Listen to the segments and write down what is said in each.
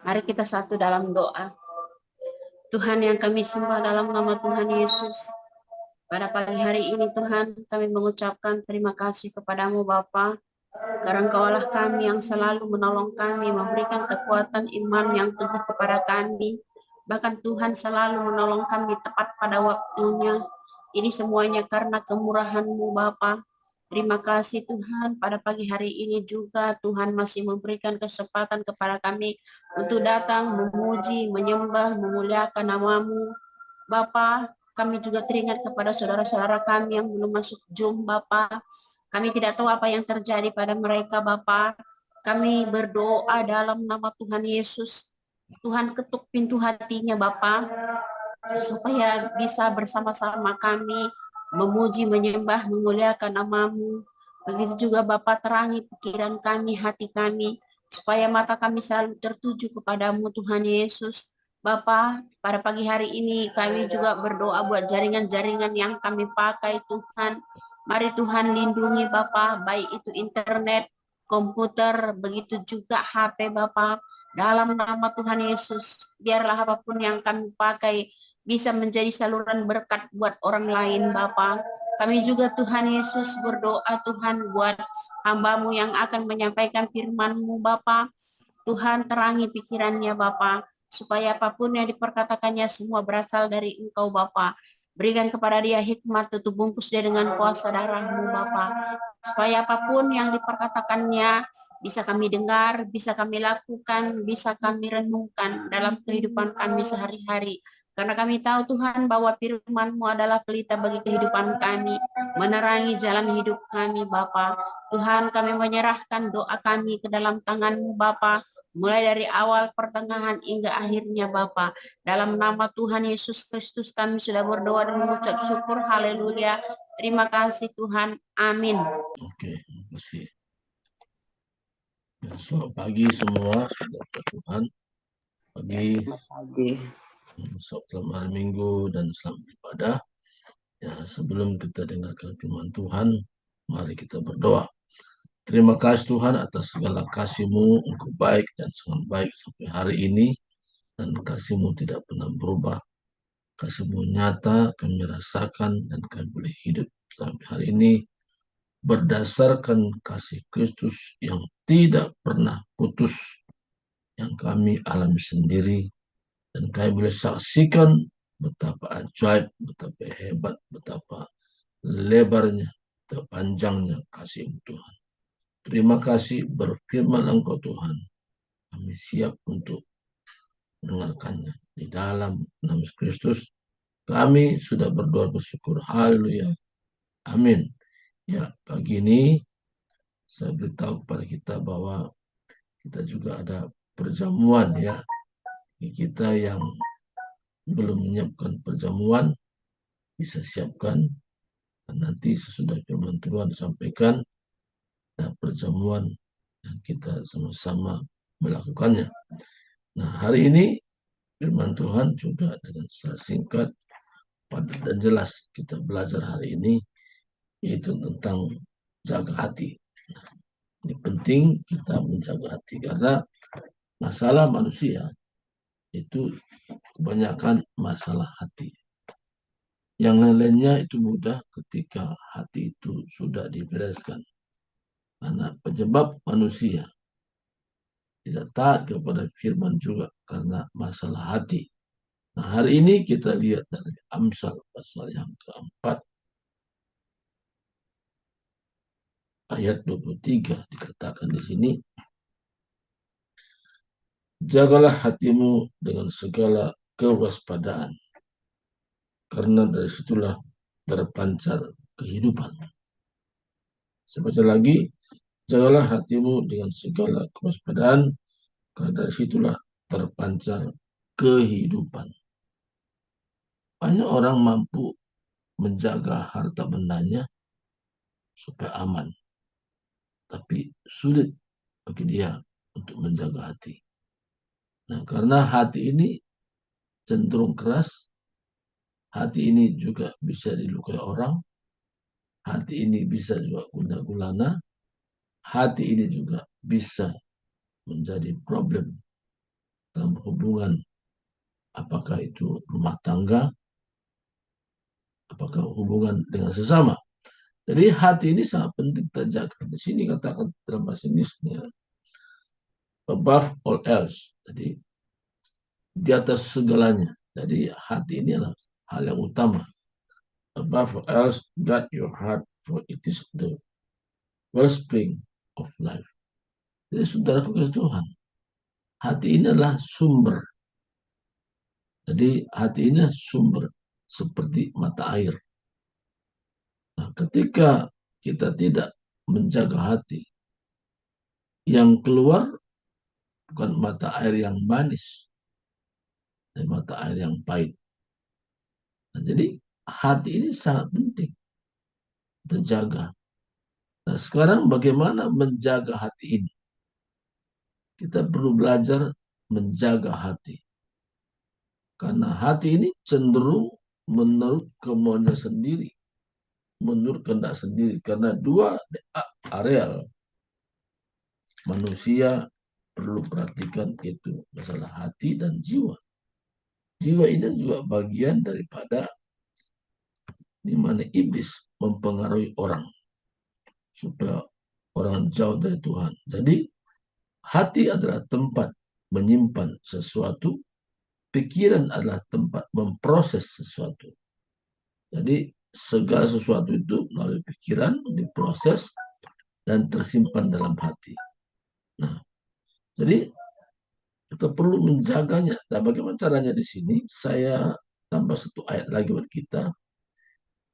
Mari kita satu dalam doa. Tuhan yang kami sembah dalam nama Tuhan Yesus. Pada pagi hari ini Tuhan, kami mengucapkan terima kasih kepadamu Bapa. Karena Engkaulah kami yang selalu menolong kami, memberikan kekuatan iman yang teguh kepada kami. Bahkan Tuhan selalu menolong kami tepat pada waktunya. Ini semuanya karena kemurahan-Mu Bapa. Terima kasih Tuhan, pada pagi hari ini juga Tuhan masih memberikan kesempatan kepada kami untuk datang memuji, menyembah, memuliakan nama-Mu. Bapa, kami juga teringat kepada saudara-saudara kami yang belum masuk Zoom, Bapa. Kami tidak tahu apa yang terjadi pada mereka, Bapa. Kami berdoa dalam nama Tuhan Yesus. Tuhan ketuk pintu hatinya, Bapa, supaya bisa bersama-sama kami memuji, menyembah, memuliakan nama-Mu. Begitu juga Bapa, terangi pikiran kami, hati kami, supaya mata kami selalu tertuju kepadamu Tuhan Yesus. Bapa, pada pagi hari ini kami juga berdoa buat jaringan-jaringan yang kami pakai Tuhan. Mari Tuhan lindungi Bapa, baik itu internet, komputer, begitu juga HP Bapa. Dalam nama Tuhan Yesus, biarlah apapun yang kami pakai bisa menjadi saluran berkat buat orang lain Bapa. Kami juga Tuhan Yesus berdoa Tuhan buat hamba-Mu yang akan menyampaikan firman-Mu Bapa. Tuhan terangi pikirannya Bapa, supaya apapun yang diperkatakannya semua berasal dari Engkau Bapa. Berikan kepada dia hikmat, tutup bungkus dia dengan kuasa darah-Mu Bapa, supaya apapun yang diperkatakannya bisa kami dengar, bisa kami lakukan, bisa kami renungkan dalam kehidupan kami sehari-hari. Karena kami tahu Tuhan bahwa firman-Mu adalah pelita bagi kehidupan kami, menerangi jalan hidup kami Bapa. Tuhan, kami menyerahkan doa kami ke dalam tangan-Mu Bapa, mulai dari awal, pertengahan, hingga akhirnya Bapa. Dalam nama Tuhan Yesus Kristus kami sudah berdoa dan mengucap syukur. Haleluya. Terima kasih Tuhan. Amin. Oke, terima kasih. Ya, selamat pagi semua, saudara Tuhan. Pagi, selamat hari Minggu dan selamat ibadah. Ya, sebelum kita dengarkan firman Tuhan, mari kita berdoa. Terima kasih Tuhan atas segala kasih-Mu, Engkau baik dan sangat baik sampai hari ini, dan kasih-Mu tidak pernah berubah. Kasih-Mu nyata, kami rasakan dan kami boleh hidup sampai hari ini berdasarkan kasih Kristus yang tidak pernah putus, yang kami alami sendiri, dan kami boleh saksikan betapa ajaib, betapa hebat, betapa lebarnya, betapa panjangnya kasih Tuhan. Terima kasih, berfirman Engkau Tuhan. Kami siap untuk mendengarkannya. Di dalam nama Kristus, kami sudah berdoa bersyukur. Haleluya. Amin. Ya, pagi ini saya beritahu kepada kita bahwa kita juga ada perjamuan ya. Kita yang belum menyiapkan perjamuan bisa siapkan. Dan nanti sesudah firman Tuhan disampaikan, ada perjamuan yang kita sama-sama melakukannya. Nah, hari ini firman Tuhan juga dengan secara singkat, padat dan jelas kita belajar hari ini, yaitu tentang jaga hati. Nah, ini penting kita menjaga hati karena masalah manusia itu kebanyakan masalah hati. Yang lain-lainnya itu mudah ketika hati itu sudah dibereskan. Karena penyebab manusia tidak taat kepada firman juga karena masalah hati. Nah, hari ini kita lihat dari Amsal pasal yang keempat, ayat 23 dikatakan di sini, jagalah hatimu dengan segala kewaspadaan, karena dari situlah terpancar kehidupan. Sebaca lagi, jagalah hatimu dengan segala kewaspadaan, karena dari situlah terpancar kehidupan. Banyak orang mampu menjaga harta bendanya supaya aman, tapi sulit bagi dia untuk menjaga hati. Nah, karena hati ini cenderung keras, hati ini juga bisa dilukai orang, hati ini bisa juga gundah gulana, hati ini juga bisa menjadi problem dalam hubungan, apakah itu rumah tangga, apakah hubungan dengan sesama. Jadi hati ini sangat penting terjaga. Di sini katakan dalam bahasa Inggrisnya, above all else. Jadi di atas segalanya. Jadi hati ini adalah hal yang utama. Above all else, guard your heart, for it is the wellspring of life. Jadi saudaraku kasih Tuhan, hati ini adalah sumber. Jadi hati ini sumber seperti mata air. Nah, ketika kita tidak menjaga hati, yang keluar bukan mata air yang manis, tapi mata air yang pahit. Nah, jadi hati ini sangat penting terjaga. Nah, sekarang bagaimana menjaga hati ini? Kita perlu belajar menjaga hati. Karena hati ini cenderung menurut kemauannya sendiri, menurut kehendak sendiri. Karena dua areal manusia perlu perhatikan, itu masalah hati dan jiwa. Jiwa ini juga bagian daripada di mana iblis mempengaruhi orang supaya orang jauh dari Tuhan. Jadi hati adalah tempat menyimpan sesuatu, pikiran adalah tempat memproses sesuatu. Jadi segala sesuatu itu melalui pikiran diproses dan tersimpan dalam hati. Nah, jadi kita perlu menjaganya. Nah, bagaimana caranya di sini? Saya tambah satu ayat lagi buat kita.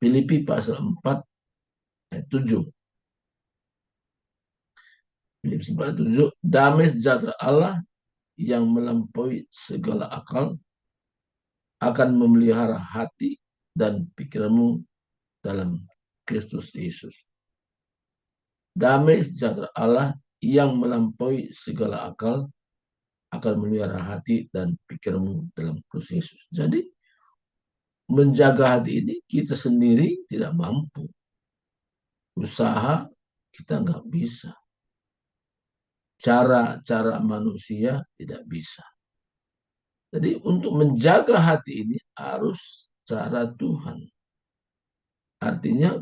Filipi pasal 4 ayat 7. Filipi 4 ayat 7. Damai sejahtera Allah yang melampaui segala akal akan memelihara hati dan pikiranmu dalam Kristus Yesus. Damai sejahtera Allah yang melampaui segala akal akan memelihara hati dan pikiranmu dalam Kristus Yesus. Jadi menjaga hati ini kita sendiri tidak mampu. Usaha kita nggak bisa. Cara-cara manusia tidak bisa. Jadi untuk menjaga hati ini harus cara Tuhan. Artinya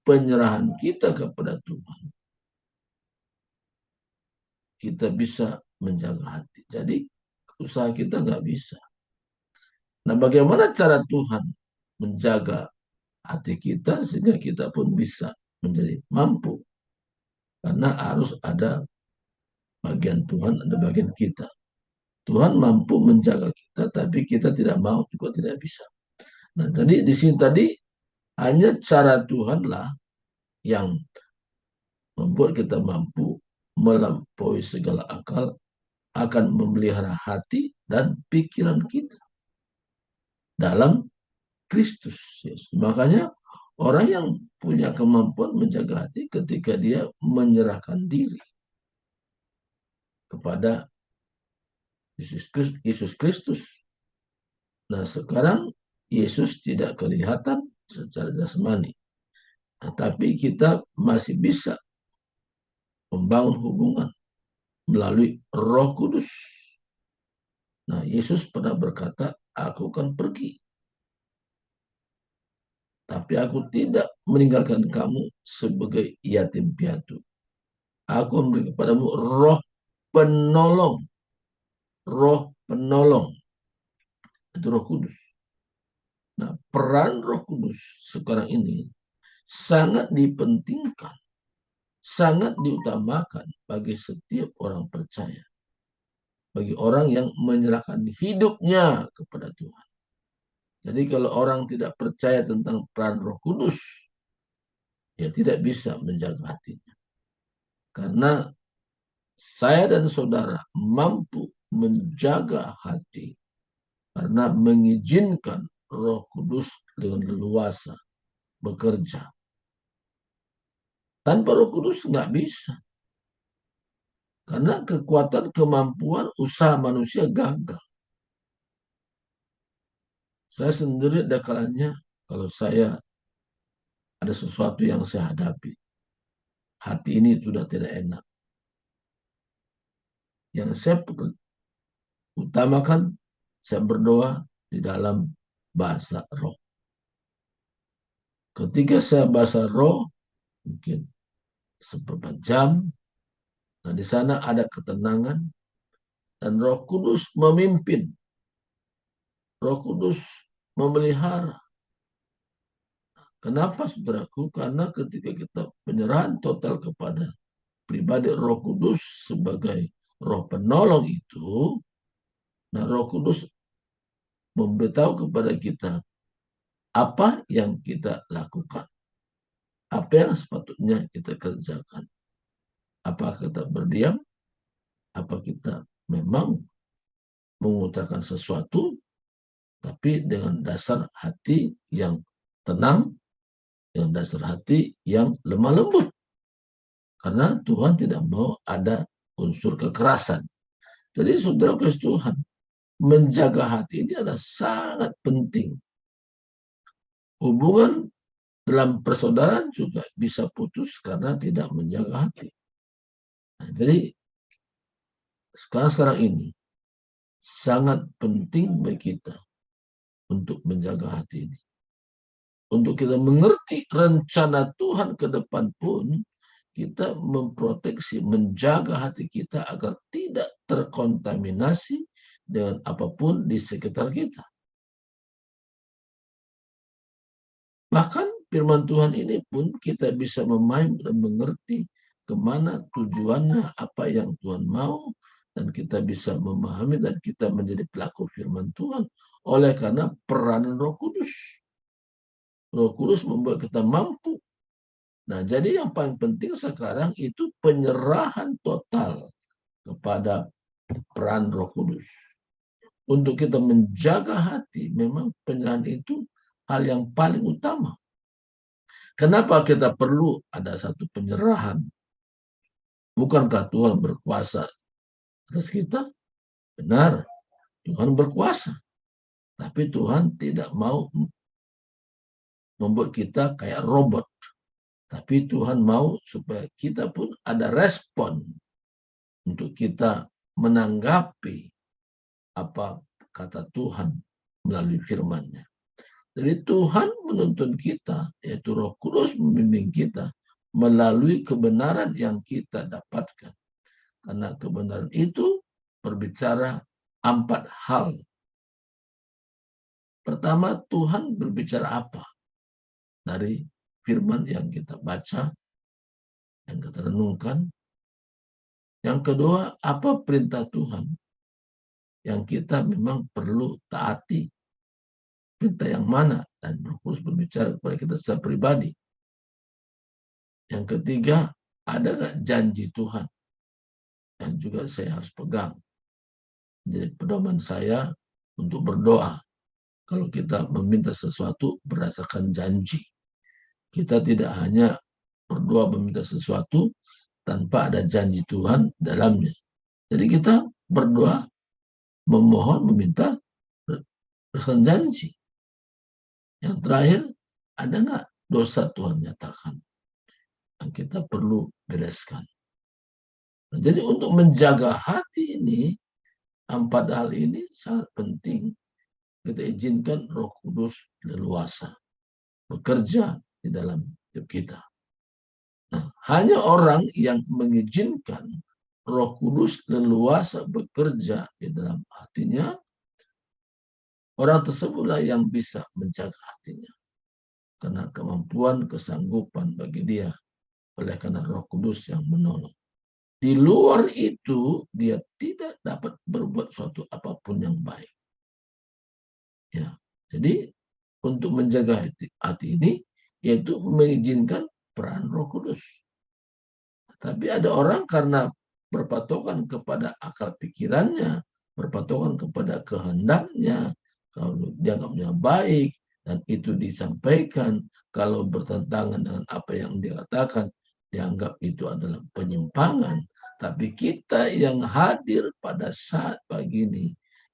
penyerahan kita kepada Tuhan. Kita bisa menjaga hati. Jadi usaha kita nggak bisa. Nah, bagaimana cara Tuhan menjaga hati kita sehingga kita pun bisa menjadi mampu? Karena harus ada bagian Tuhan, ada bagian kita. Tuhan mampu menjaga kita, tapi kita tidak mau juga tidak bisa. Nah, tadi di sini tadi hanya cara Tuhanlah yang membuat kita mampu melampaui segala akal, akan memelihara hati dan pikiran kita dalam Kristus Yesus. Makanya orang yang punya kemampuan menjaga hati ketika dia menyerahkan diri kepada Yesus Kristus. Nah, sekarang Yesus tidak kelihatan secara jasmani. Nah, tapi kita masih bisa membangun hubungan melalui Roh Kudus. Nah, Yesus pernah berkata, aku akan pergi, tapi aku tidak meninggalkan kamu sebagai yatim piatu. Aku memberi kepadamu roh penolong. Roh penolong. Itu Roh Kudus. Nah, peran Roh Kudus sekarang ini sangat dipentingkan, sangat diutamakan bagi setiap orang percaya. Bagi orang yang menyerahkan hidupnya kepada Tuhan. Jadi kalau orang tidak percaya tentang peran Roh Kudus, dia tidak bisa menjaga hatinya. Karena saya dan saudara mampu menjaga hati karena mengizinkan Roh Kudus dengan leluasa bekerja. Tanpa Roh Kudus nggak bisa. Karena kekuatan kemampuan usaha manusia gagal. Saya sendiri ada kalanya kalau saya ada sesuatu yang saya hadapi, hati ini sudah tidak enak. Yang saya Utamakan saya berdoa di dalam bahasa roh. Ketika saya bahasa roh, mungkin seperempat jam, nah di sana ada ketenangan, dan Roh Kudus memimpin. Roh Kudus memelihara. Kenapa, saudaraku? Karena ketika kita penyerahan total kepada pribadi Roh Kudus sebagai Roh penolong itu, nah Roh Kudus memberitahu kepada kita apa yang kita lakukan, apa yang sepatutnya kita kerjakan. Apa kita berdiam, apa kita memang mengutarakan sesuatu, tapi dengan dasar hati yang tenang, dengan dasar hati yang lemah lembut. Karena Tuhan tidak mau ada unsur kekerasan. Jadi saudara kasih Tuhan, menjaga hati ini adalah sangat penting. Hubungan dalam persaudaraan juga bisa putus karena tidak menjaga hati. Nah, jadi sekarang ini sangat penting bagi kita untuk menjaga hati ini. Untuk kita mengerti rencana Tuhan ke depan pun, kita memproteksi, menjaga hati kita agar tidak terkontaminasi dengan apapun di sekitar kita. Bahkan firman Tuhan ini pun kita bisa memahami dan mengerti kemana tujuannya, apa yang Tuhan mau, dan kita bisa memahami dan kita menjadi pelaku firman Tuhan oleh karena peranan Roh Kudus. Roh Kudus membuat kita mampu. Nah, jadi yang paling penting sekarang itu penyerahan total kepada peran Roh Kudus. Untuk kita menjaga hati, memang penyerahan itu hal yang paling utama. Kenapa kita perlu ada satu penyerahan? Bukankah Tuhan berkuasa atas kita? Benar, Tuhan berkuasa. Tapi Tuhan tidak mau membuat kita kayak robot. Tapi Tuhan mau supaya kita pun ada respon untuk kita menanggapi apa kata Tuhan melalui firman-Nya. Jadi Tuhan menuntun kita, yaitu Roh Kudus membimbing kita melalui kebenaran yang kita dapatkan. Karena kebenaran itu berbicara 4 hal. Pertama, Tuhan berbicara apa? Dari firman yang kita baca, yang kita renungkan. Yang kedua, apa perintah Tuhan yang kita memang perlu taati? Perintah yang mana? Dan Roh Kudus berbicara kepada kita secara pribadi. Yang ketiga, ada nggak janji Tuhan yang juga saya harus pegang? Jadi pedoman saya untuk berdoa. Kalau kita meminta sesuatu berdasarkan janji. Kita tidak hanya berdoa meminta sesuatu tanpa ada janji Tuhan dalamnya. Jadi kita berdoa, memohon, meminta berdasarkan janji. Yang terakhir, ada nggak dosa Tuhan nyatakan yang kita perlu bereskan? Nah, jadi untuk menjaga hati ini, 4 hal ini sangat penting. Kita izinkan Roh Kudus leluasa bekerja di dalam hidup kita. Nah, hanya orang yang mengizinkan Roh Kudus leluasa bekerja di dalam hatinya, orang tersebutlah yang bisa menjaga hatinya. Karena kemampuan, kesanggupan bagi dia oleh karena Roh Kudus yang menolong. Di luar itu, dia tidak dapat berbuat suatu apapun yang baik. Ya, jadi untuk menjaga hati ini, yaitu mengizinkan peran Roh Kudus. Tapi ada orang karena berpatokan kepada akal pikirannya, berpatokan kepada kehendaknya, kalau dianggapnya baik, dan itu disampaikan, kalau bertentangan dengan apa yang dia katakan, dianggap itu adalah penyimpangan. Tapi kita yang hadir pada saat pagi ini,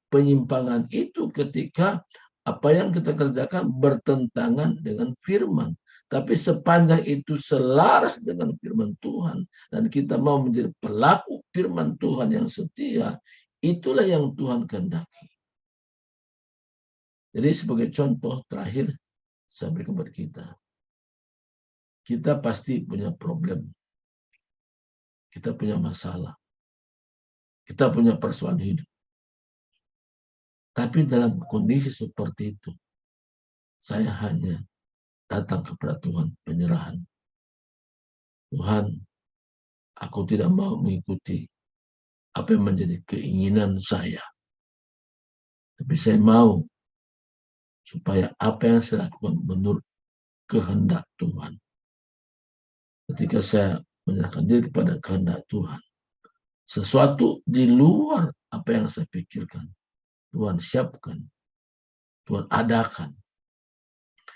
penyimpangan itu ketika apa yang kita kerjakan bertentangan dengan firman. Tapi sepanjang itu selaras dengan firman Tuhan, dan kita mau menjadi pelaku firman Tuhan yang setia, itulah yang Tuhan kehendaki. Jadi sebagai contoh terakhir saya berikan kepada kita. Kita pasti punya problem. Kita punya masalah. Kita punya persoalan hidup. Tapi dalam kondisi seperti itu, saya hanya datang kepada Tuhan penyerahan. Tuhan, aku tidak mau mengikuti apa yang menjadi keinginan saya. Tapi saya mau supaya apa yang saya lakukan menurut kehendak Tuhan. Ketika saya menyerahkan diri kepada kehendak Tuhan, sesuatu di luar apa yang saya pikirkan, Tuhan siapkan, Tuhan adakan.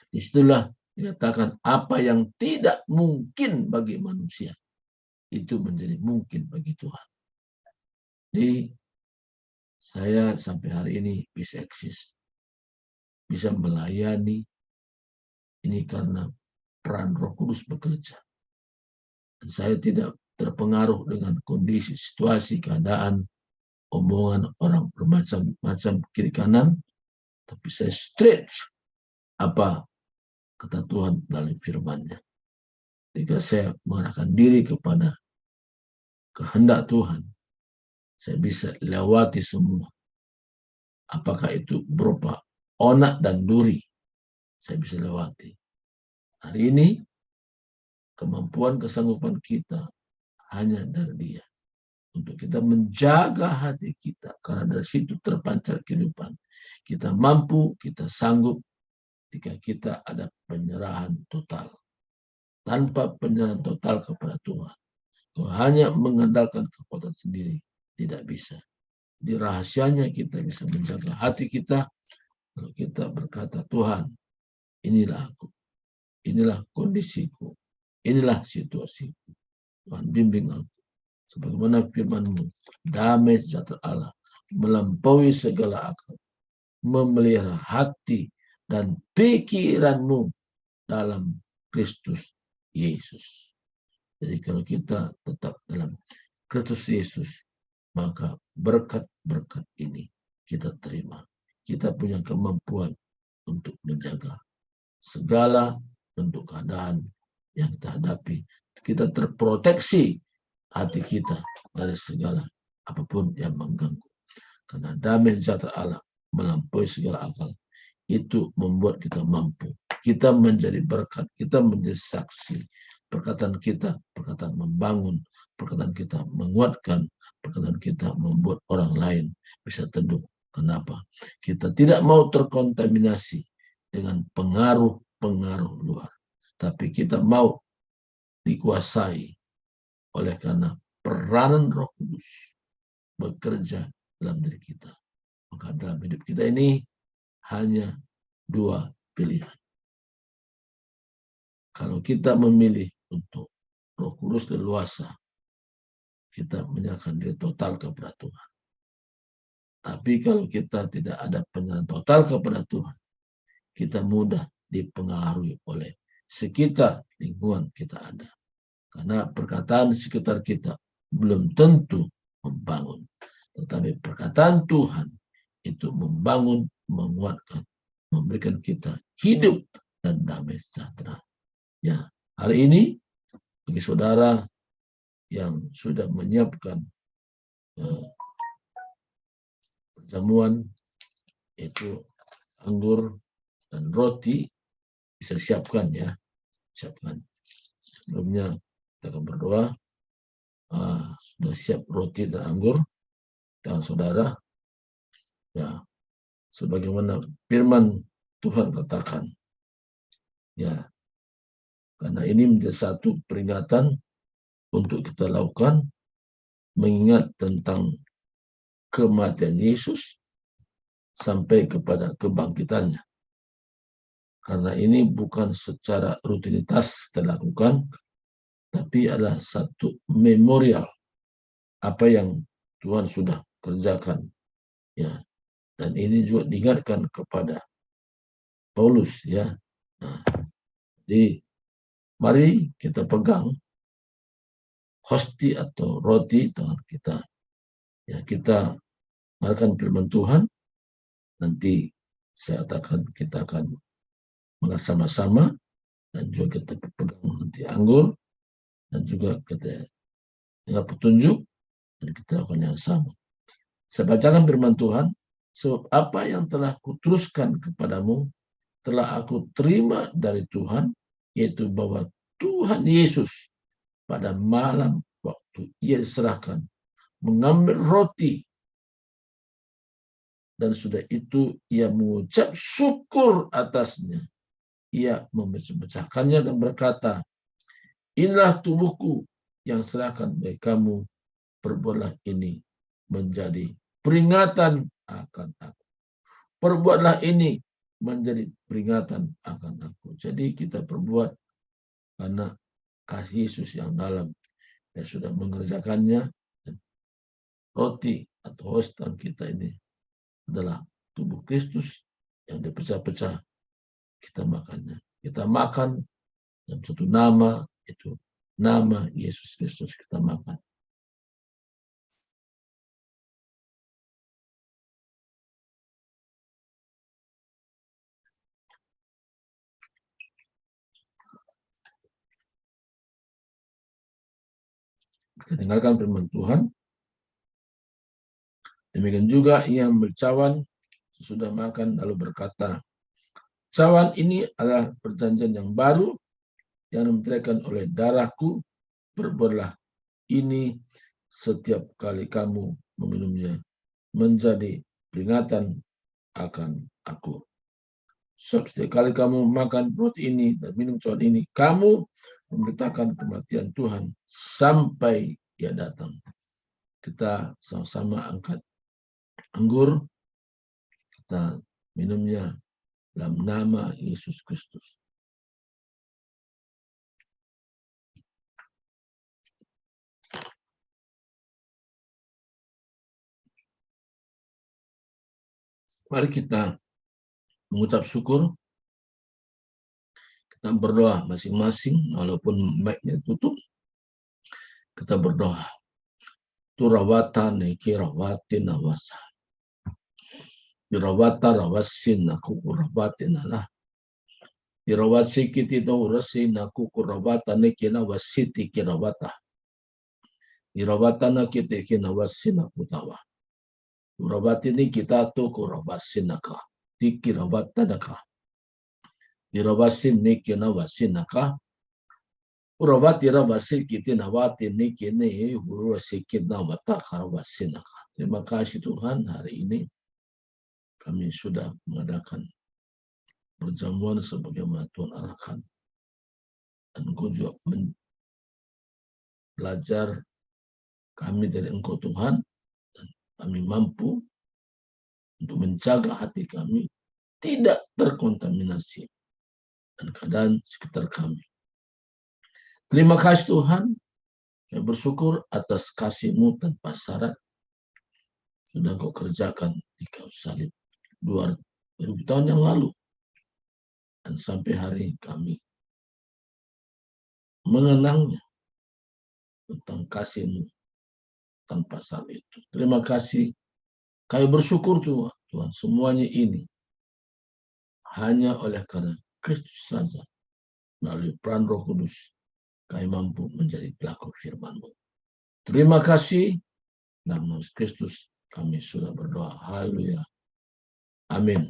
Disitulah dikatakan apa yang tidak mungkin bagi manusia, itu menjadi mungkin bagi Tuhan. Jadi saya sampai hari ini bisa eksis, bisa melayani, ini karena peran Roh Kudus bekerja. Dan saya tidak terpengaruh dengan kondisi, situasi, keadaan, omongan orang bermacam-macam kiri kanan, tapi saya stretch apa kata Tuhan melalui firman-Nya. Jika saya mengarahkan diri kepada kehendak Tuhan, saya bisa lewati semua. Apakah itu berupa onak dan duri, saya bisa lewati. Hari ini, kemampuan kesanggupan kita hanya dari Dia. Untuk kita menjaga hati kita, karena dari situ terpancar kehidupan. Kita mampu, kita sanggup, ketika kita ada penyerahan total. Tanpa penyerahan total kepada Tuhan, kalau hanya mengandalkan kekuatan sendiri, tidak bisa. Di rahasianya kita bisa menjaga hati kita, kalau kita berkata, Tuhan, inilah aku, inilah kondisiku, inilah situasiku. Tuhan bimbing aku. Sebagaimana firman-Mu, damai sejahtera Allah melampaui segala akal, memelihara hati dan pikiranmu dalam Kristus Yesus. Jadi kalau kita tetap dalam Kristus Yesus, maka berkat-berkat ini kita terima. Kita punya kemampuan untuk menjaga segala bentuk keadaan yang kita hadapi. Kita terproteksi hati kita dari segala apapun yang mengganggu. Karena damai sejahtera Allah melampaui segala akal. Itu membuat kita mampu. Kita menjadi berkat, kita menjadi saksi. Perkataan kita, perkataan membangun, perkataan kita menguatkan, perkataan kita membuat orang lain bisa teduh. Kenapa? Kita tidak mau terkontaminasi dengan pengaruh-pengaruh luar. Tapi kita mau dikuasai oleh karena peranan Roh Kudus bekerja dalam diri kita. Maka dalam hidup kita ini hanya dua pilihan. Kalau kita memilih untuk Roh Kudus leluasa, kita menyerahkan diri total kepada Tuhan. Tapi kalau kita tidak ada penyerahan total kepada Tuhan, kita mudah dipengaruhi oleh sekitar lingkungan kita ada. Karena perkataan sekitar kita belum tentu membangun. Tetapi perkataan Tuhan itu membangun, menguatkan, memberikan kita hidup dan damai sejahtera. Ya, hari ini bagi saudara yang sudah menyiapkan perjamuan, yaitu anggur dan roti, bisa siapkan ya, siapkan. Sebelumnya kita akan berdoa. Sudah siap roti dan anggur tangan saudara, ya, sebagaimana firman Tuhan katakan, ya, karena ini menjadi satu peringatan untuk kita lakukan, mengingat tentang kematian Yesus sampai kepada kebangkitannya. Karena ini bukan secara rutinitas kita lakukan, tapi adalah satu memorial apa yang Tuhan sudah kerjakan, ya. Dan ini juga diingatkan kepada Paulus, ya. Nah, jadi mari kita pegang hosti atau roti tangan kita, ya, kita makan firman Tuhan, nanti kita akan bersama-sama, dan juga kita pegang nanti anggur, dan juga kita dengar petunjuk, dan kita akan yang sama. Saya bacakan firman Tuhan, sebab apa yang telah kuteruskan kepadamu, telah aku terima dari Tuhan, yaitu bahwa Tuhan Yesus pada malam waktu ia diserahkan, mengambil roti, dan sudah itu ia mengucap syukur atasnya. Ia memecah-mecahkannya dan berkata, inilah tubuhku yang serahkan bagi kamu, perbuatlah ini menjadi peringatan akan aku. Perbuatlah ini menjadi peringatan akan aku. Jadi kita perbuat karena kasih Yesus yang dalam. Dia sudah mengerjakannya. Roti atau hostan kita ini adalah tubuh Kristus yang dipecah-pecah. Kita makannya. Kita makan dalam satu nama, itu nama Yesus Kristus kita makan. Kita dengarkan firman Tuhan. Demikian juga ia ambil cawan sesudah makan lalu berkata, cawan ini adalah perjanjian yang baru yang dimenteraikan oleh darahku, perbuatlah ini setiap kali kamu meminumnya menjadi peringatan akan aku. Sebab setiap kali kamu makan roti ini dan minum cawan ini, kamu memberitakan kematian Tuhan sampai Dia datang. Kita sama-sama angkat anggur, kita minumnya dalam nama Yesus Kristus. Mari kita mengucap syukur. Kita berdoa masing-masing, walaupun mic-nya tutup. Kita berdoa. Turawata neki rawati nawasa. Turawata rawasin aku kurawati nalah. Tirawasi kiti no urasi naku kurawata neki nawasiti kirawata. Tirawata na kiti kinawasi naku tawa. Turawati ni kita tu kurawasi naka. Tikirawata naka. Tirawasi ni kinawasi naka. Urawati rawasi kiti nawati ni kini urasi kinawata karawasi naka. Terima kasih Tuhan, hari ini kami sudah mengadakan perjamuan sebagaimana Tuhan arahkan. Dan Engkau juga belajar kami dari Engkau Tuhan, dan kami mampu untuk menjaga hati kami tidak terkontaminasi dan keadaan sekitar kami. Terima kasih Tuhan, kami bersyukur atas kasih-Mu tanpa syarat sudah Engkau kerjakan di kayu salib 2000 tahun yang lalu. Dan sampai hari kami mengenangnya tentang kasih-Mu tanpa syarat itu. Terima kasih. Kami bersyukur Tuhan, semuanya ini hanya oleh karena Kristus saja. Melalui peran Roh Kudus, kami mampu menjadi pelaku firman-Mu. Terima kasih. Dalam nama Kristus kami sudah berdoa. Haleluya. Amin.